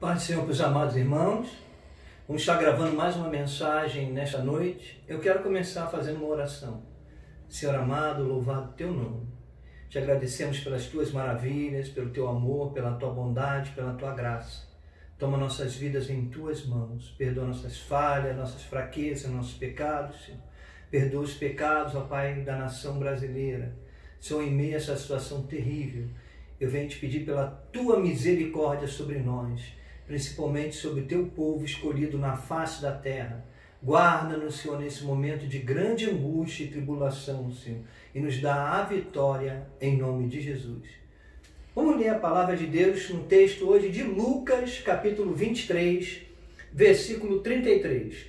Pai do Senhor para os amados irmãos, vamos estar gravando mais uma mensagem nesta noite. Eu quero começar fazendo uma oração. Senhor amado, louvado teu nome. Te agradecemos pelas tuas maravilhas, pelo teu amor, pela tua bondade, pela tua graça. Toma nossas vidas em tuas mãos. Perdoa nossas falhas, nossas fraquezas, nossos pecados, Senhor. Perdoa os pecados, ó Pai, da nação brasileira. Senhor, em meio a essa situação terrível, eu venho te pedir pela tua misericórdia sobre nós, principalmente sobre o teu povo escolhido na face da terra. Guarda-nos, Senhor, nesse momento de grande angústia e tribulação, Senhor, e nos dá a vitória em nome de Jesus. Vamos ler a palavra de Deus no texto hoje de Lucas, capítulo 23, versículo 33.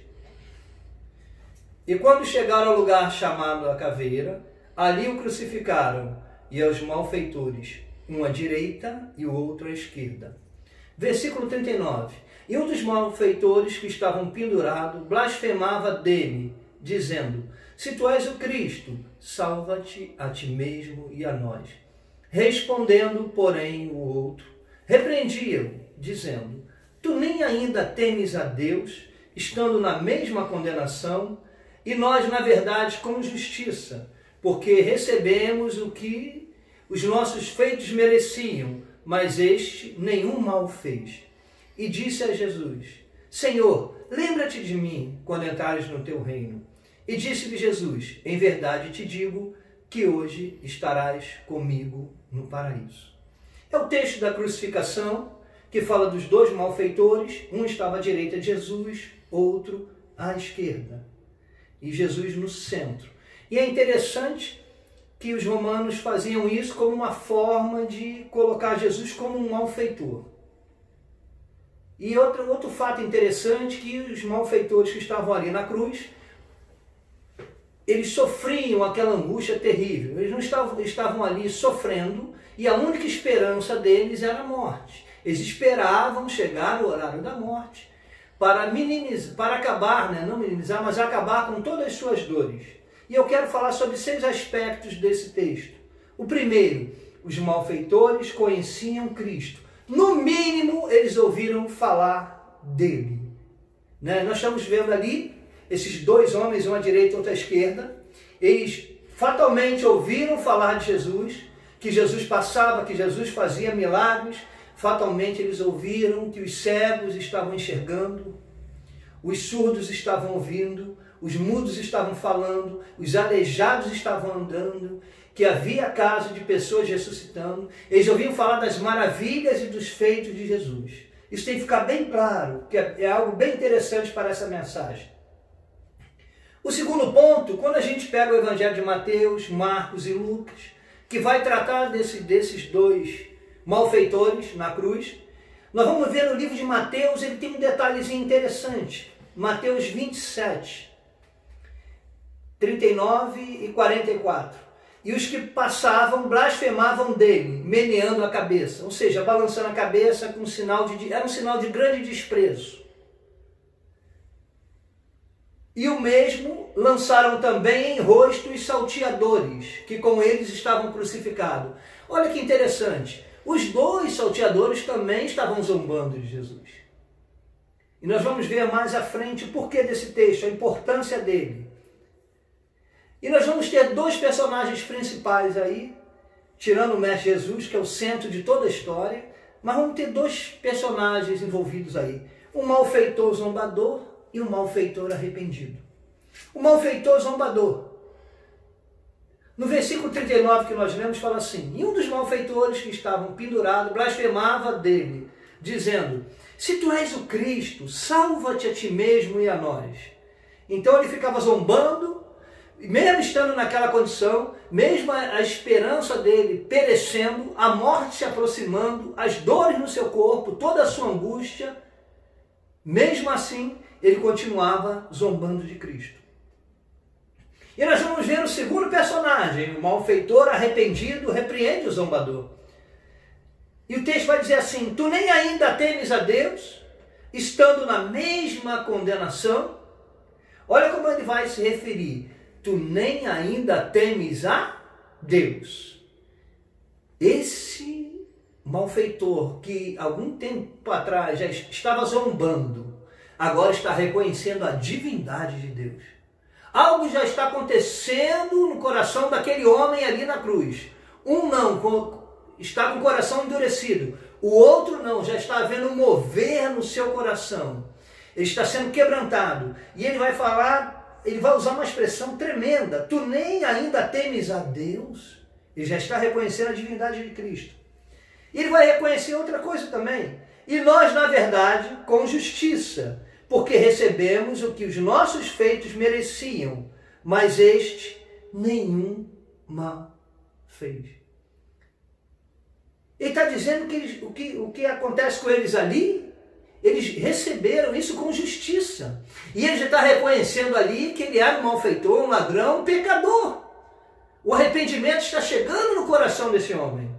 E quando chegaram ao lugar chamado a Caveira, ali o crucificaram, e aos malfeitores, um à direita e o outro à esquerda. Versículo 39. E um dos malfeitores que estavam pendurados blasfemava dele, dizendo: Se tu és o Cristo, salva-te a ti mesmo e a nós. Respondendo, porém, o outro, repreendia-o, dizendo: Tu nem ainda temes a Deus, estando na mesma condenação, e nós, na verdade, com justiça, porque recebemos o que os nossos feitos mereciam, mas este nenhum mal fez. E disse a Jesus: Senhor, lembra-te de mim quando entrares no teu reino. E disse-lhe Jesus: Em verdade te digo que hoje estarás comigo no paraíso. É o texto da crucificação que fala dos dois malfeitores. Um estava à direita de Jesus, outro à esquerda. E Jesus no centro. E é interessante que os romanos faziam isso como uma forma de colocar Jesus como um malfeitor. E outro fato interessante, que os malfeitores que estavam ali na cruz, eles sofriam aquela angústia terrível. Eles não estavam ali sofrendo, e a única esperança deles era a morte. Eles esperavam chegar o horário da morte para minimizar, para acabar, não minimizar, mas acabar com todas as suas dores. E eu quero falar sobre 6 aspectos desse texto. O primeiro, os malfeitores conheciam Cristo. No mínimo, eles ouviram falar dele. Nós estamos vendo ali esses dois homens, um à direita e outro à esquerda. Eles fatalmente ouviram falar de Jesus, que Jesus passava, que Jesus fazia milagres. Fatalmente eles ouviram que os cegos estavam enxergando, os surdos estavam ouvindo, os mudos estavam falando, os aleijados estavam andando, que havia casos de pessoas ressuscitando. Eles ouviam falar das maravilhas e dos feitos de Jesus. Isso tem que ficar bem claro, que é algo bem interessante para essa mensagem. O segundo ponto, quando a gente pega o Evangelho de Mateus, Marcos e Lucas, que vai tratar desses dois malfeitores na cruz, nós vamos ver no livro de Mateus, ele tem um detalhezinho interessante. Mateus 27, 39 e 44. E os que passavam blasfemavam dele, meneando a cabeça, ou seja, balançando a cabeça com era um sinal de grande desprezo. E o mesmo lançaram também em rosto os salteadores, que com eles estavam crucificados. Olha que interessante, os dois salteadores também estavam zombando de Jesus. E nós vamos ver mais à frente o porquê desse texto, a importância dele. E nós vamos ter 2 personagens principais aí, tirando o Mestre Jesus, que é o centro de toda a história, mas vamos ter 2 personagens envolvidos aí. Um malfeitor zombador e um malfeitor arrependido. O malfeitor zombador. No versículo 39 que nós lemos, fala assim: E um dos malfeitores que estavam pendurados blasfemava dele, dizendo: Se tu és o Cristo, salva-te a ti mesmo e a nós. Então ele ficava zombando, mesmo estando naquela condição, mesmo a esperança dele perecendo, a morte se aproximando, as dores no seu corpo, toda a sua angústia, mesmo assim, ele continuava zombando de Cristo. E nós vamos ver o segundo personagem, o malfeitor arrependido repreende o zombador. E o texto vai dizer assim: Tu nem ainda temes a Deus, estando na mesma condenação. Olha como ele vai se referir: Tu nem ainda temes a Deus. Esse malfeitor que algum tempo atrás já estava zombando, agora está reconhecendo a divindade de Deus. Algo já está acontecendo no coração daquele homem ali na cruz. Um não, está com o coração endurecido. O outro não, já está havendo um mover no seu coração. Ele está sendo quebrantado. E ele vai falar, ele vai usar uma expressão tremenda. Tu nem ainda temes a Deus? Ele já está reconhecendo a divindade de Cristo. E ele vai reconhecer outra coisa também. E nós, na verdade, com justiça, porque recebemos o que os nossos feitos mereciam, mas este nenhum mal fez. Ele está dizendo que o que acontece com eles ali, eles receberam isso com justiça. E ele já está reconhecendo ali que ele era um malfeitor, um ladrão, um pecador. O arrependimento está chegando no coração desse homem.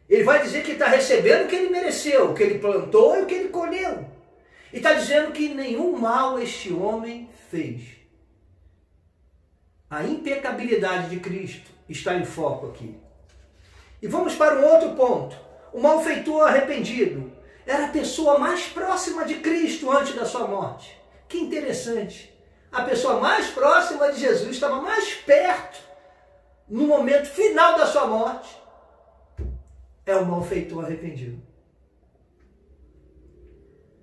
Ele vai dizer que está recebendo o que ele mereceu, o que ele plantou e o que ele colheu. E está dizendo que nenhum mal este homem fez. A impecabilidade de Cristo está em foco aqui. E vamos para um outro ponto. O malfeitor arrependido era a pessoa mais próxima de Cristo antes da sua morte. Que interessante. A pessoa mais próxima de Jesus estava mais perto no momento final da sua morte. É o malfeitor arrependido.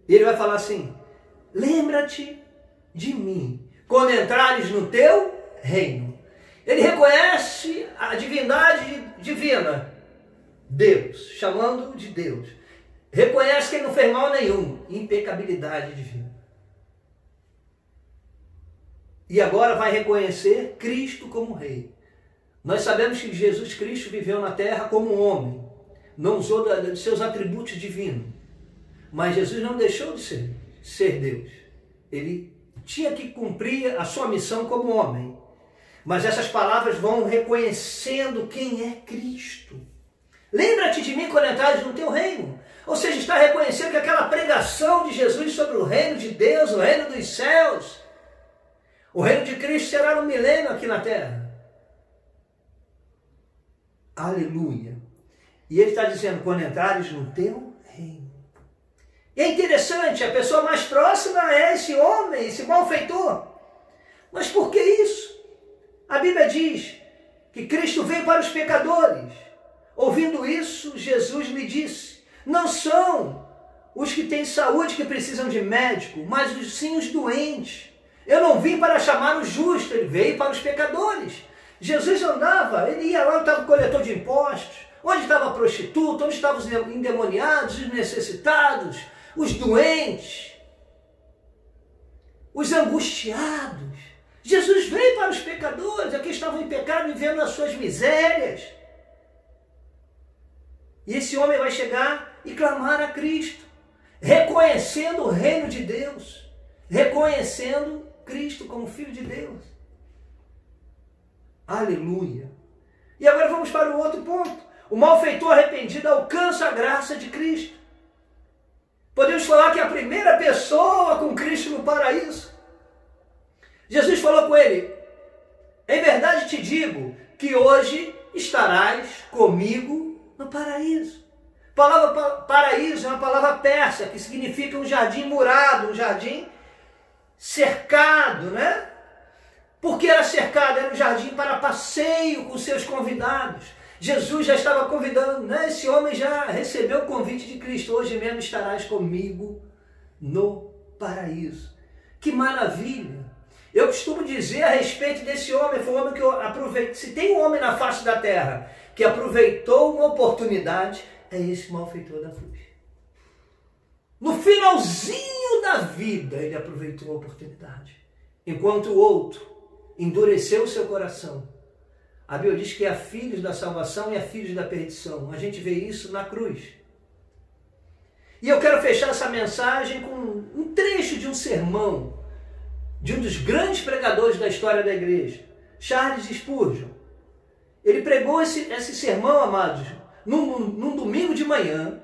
E ele vai falar assim: lembra-te de mim quando entrares no teu reino. Ele reconhece a divindade divina, Deus, chamando de Deus. Reconhece que ele não fez mal nenhum, impecabilidade divina. E agora vai reconhecer Cristo como Rei. Nós sabemos que Jesus Cristo viveu na terra como um homem, não usou de seus atributos divinos. Mas Jesus não deixou de ser Deus. Ele tinha que cumprir a sua missão como homem. Mas essas palavras vão reconhecendo quem é Cristo. Lembra-te de mim quando entrares no teu reino. Ou seja, está reconhecendo que aquela pregação de Jesus sobre o reino de Deus, o reino dos céus, o reino de Cristo será no milênio aqui na terra. Aleluia. E ele está dizendo, quando entrares no teu reino. E é interessante, a pessoa mais próxima é esse homem, esse malfeitor. Mas por que isso? A Bíblia diz que Cristo veio para os pecadores. Ouvindo isso, Jesus lhe disse, não são os que têm saúde que precisam de médico, mas sim os doentes. Eu não vim para chamar os justos, ele veio para os pecadores. Jesus andava, ele ia lá, estava o coletor de impostos, onde estava a prostituta, onde estavam os endemoniados, os necessitados, os doentes, os angustiados. Jesus veio para os pecadores, aqui estavam em pecado, vivendo as suas misérias. E esse homem vai chegar e clamar a Cristo, reconhecendo o reino de Deus, reconhecendo Cristo como Filho de Deus. Aleluia! E agora vamos para o outro ponto. O malfeitor arrependido alcança a graça de Cristo. Podemos falar que é a primeira pessoa com Cristo no paraíso. Jesus falou com ele, em verdade te digo que hoje estarás comigo no paraíso. A palavra paraíso é uma palavra persa que significa um jardim murado, um jardim cercado, né? Porque era cercado, era um jardim para passeio com seus convidados. Jesus já estava convidando, né? Esse homem já recebeu o convite de Cristo. Hoje mesmo estarás comigo no paraíso. Que maravilha! Eu costumo dizer a respeito desse homem, foi um homem que eu aproveitei. Se tem um homem na face da terra que aproveitou uma oportunidade, é esse malfeitor da cruz. No finalzinho da vida, ele aproveitou a oportunidade. Enquanto o outro endureceu o seu coração. A Bíblia diz que há filhos da salvação e há filhos da perdição. A gente vê isso na cruz. E eu quero fechar essa mensagem com um trecho de um sermão de um dos grandes pregadores da história da igreja, Charles Spurgeon. Ele pregou esse sermão, amados, num domingo de manhã,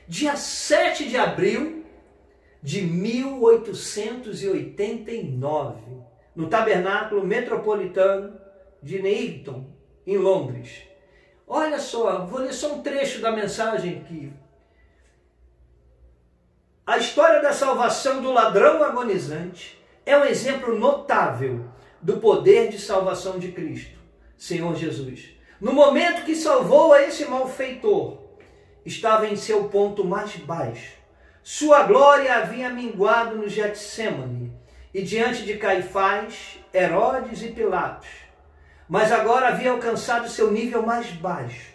dia 7 de abril de 1889, no Tabernáculo Metropolitano de Newington, em Londres. Olha só, vou ler só um trecho da mensagem aqui. A história da salvação do ladrão agonizante é um exemplo notável do poder de salvação de Cristo, Senhor Jesus. No momento que salvou a esse malfeitor, estava em seu ponto mais baixo. Sua glória havia minguado no Getsêmani e diante de Caifás, Herodes e Pilatos. Mas agora havia alcançado seu nível mais baixo,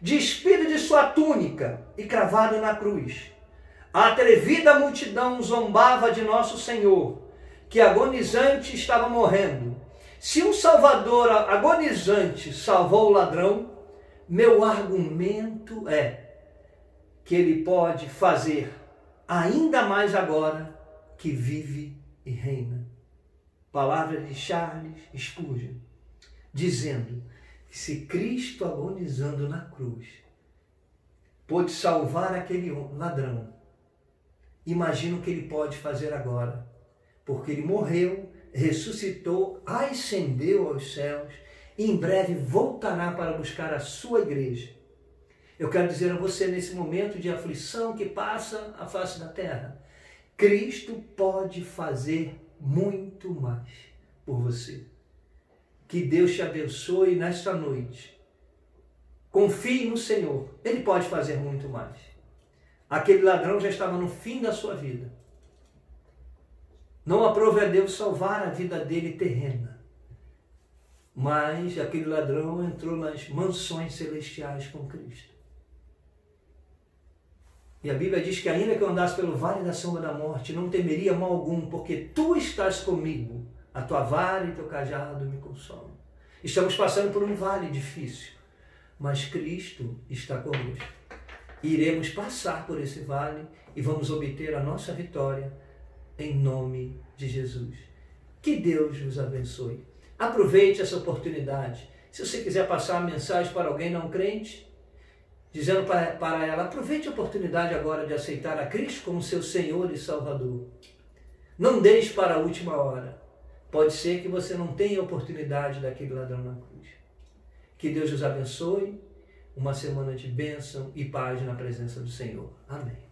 despido de sua túnica e cravado na cruz. A atrevida multidão zombava de nosso Senhor, que agonizante estava morrendo. Se um Salvador agonizante salvou o ladrão, meu argumento é que ele pode fazer ainda mais agora que vive e reina. Palavra de Charles Spurgeon, dizendo que se Cristo agonizando na cruz pôde salvar aquele ladrão, imagina o que ele pode fazer agora, porque ele morreu, ressuscitou, ascendeu aos céus e em breve voltará para buscar a sua igreja. Eu quero dizer a você, nesse momento de aflição que passa a face da terra, Cristo pode fazer muito mais por você. Que Deus te abençoe nesta noite. Confie no Senhor, Ele pode fazer muito mais. Aquele ladrão já estava no fim da sua vida. Não aprove a Deus salvar a vida dele terrena, mas aquele ladrão entrou nas mansões celestiais com Cristo. E a Bíblia diz que ainda que eu andasse pelo vale da sombra da morte, não temeria mal algum, porque tu estás comigo, a tua vara e teu cajado me consolam. Estamos passando por um vale difícil, mas Cristo está conosco. E iremos passar por esse vale e vamos obter a nossa vitória em nome de Jesus. Que Deus vos abençoe. Aproveite essa oportunidade. Se você quiser passar a mensagem para alguém não crente, dizendo para ela, aproveite a oportunidade agora de aceitar a Cristo como seu Senhor e Salvador. Não deixe para a última hora. Pode ser que você não tenha a oportunidade daquele ladrão na cruz. Que Deus os abençoe. Uma semana de bênção e paz na presença do Senhor. Amém.